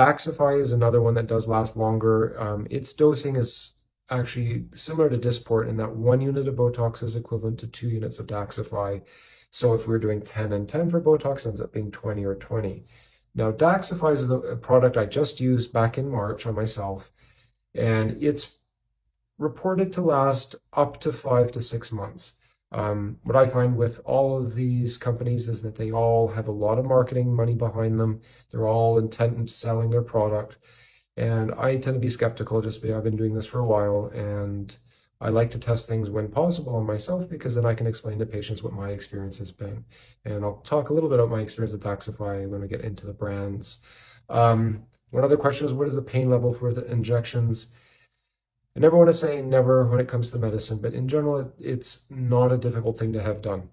Daxxify is another one that does last longer. Its dosing is actually similar to Dysport in that 1 unit of Botox is equivalent to 2 units of Daxxify. So if we're doing 10 and 10 for Botox, it ends up being 20 or 20. Now, Daxxify is a product I just used back in March on myself, and it's reported to last up to 5 to 6 months. What I find with all of these companies is that they all have a lot of marketing money behind them. They're all intent on selling their product. And I tend to be skeptical just because I've been doing this for a while. And I like to test things when possible on myself because then I can explain to patients what my experience has been. And I'll talk a little bit about my experience with Daxxify when we get into the brands. One other question is, what is the pain level for the injections? I never want to say never when it comes to medicine, but in general, it's not a difficult thing to have done.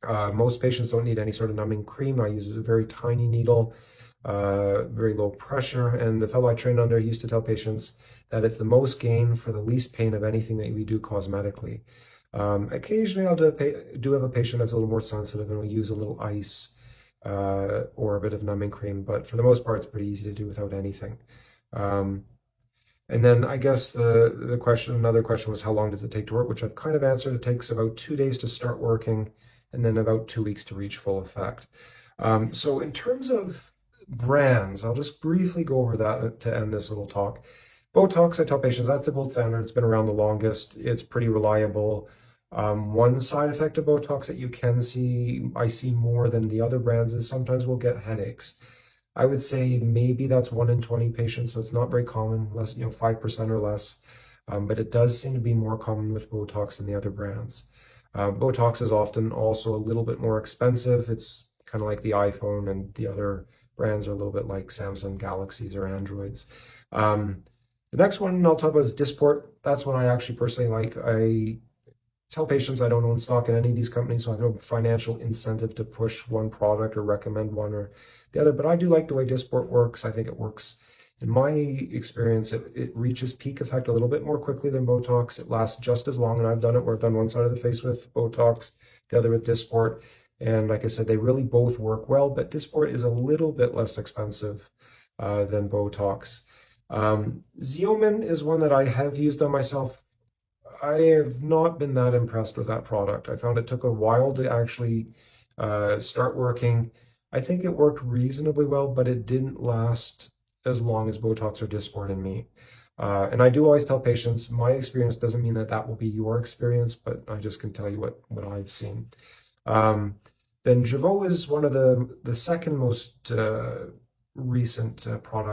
Most patients don't need any sort of numbing cream. I use a very tiny needle, very low pressure. And the fellow I trained under used to tell patients that it's the most gain for the least pain of anything that we do cosmetically. Occasionally, do have a patient that's a little more sensitive and we'll use a little ice or a bit of numbing cream, but for the most part, it's pretty easy to do without anything. Um, and then I guess another question was how long does it take to work, which I've kind of answered. It takes about 2 days to start working and then about 2 weeks to reach full effect. So in terms of brands, I'll just briefly go over that to end this little talk. Botox, I tell patients that's the gold standard. It's been around the longest. It's pretty reliable. One side effect of Botox that you can see, I see more than the other brands, is sometimes we'll get headaches. I would say maybe that's 1 in 20 patients, so it's not very common, less, 5% or less. But it does seem to be more common with Botox than the other brands. Botox is often also a little bit more expensive. It's kind of like the iPhone, and the other brands are a little bit like Samsung Galaxies or Androids. The next one I'll talk about is Dysport. That's one I actually personally like. I tell patients I don't own stock in any of these companies, so I have no financial incentive to push one product or recommend one or the other. But I do like the way Dysport works. I think it works, in my experience, it reaches peak effect a little bit more quickly than Botox. It lasts just as long, and I've done it where I've done one side of the face with Botox, the other with Dysport. And like I said, they really both work well, but Dysport is a little bit less expensive than Botox. Xeomin is one that I have used on myself. I have not been that impressed with that product. I found it took a while to actually start working. I think it worked reasonably well, but it didn't last as long as Botox or Dysport in me. And I do always tell patients, my experience doesn't mean that that will be your experience, but I just can tell you what I've seen. Um, then Jeuveau is one of the second most recent products.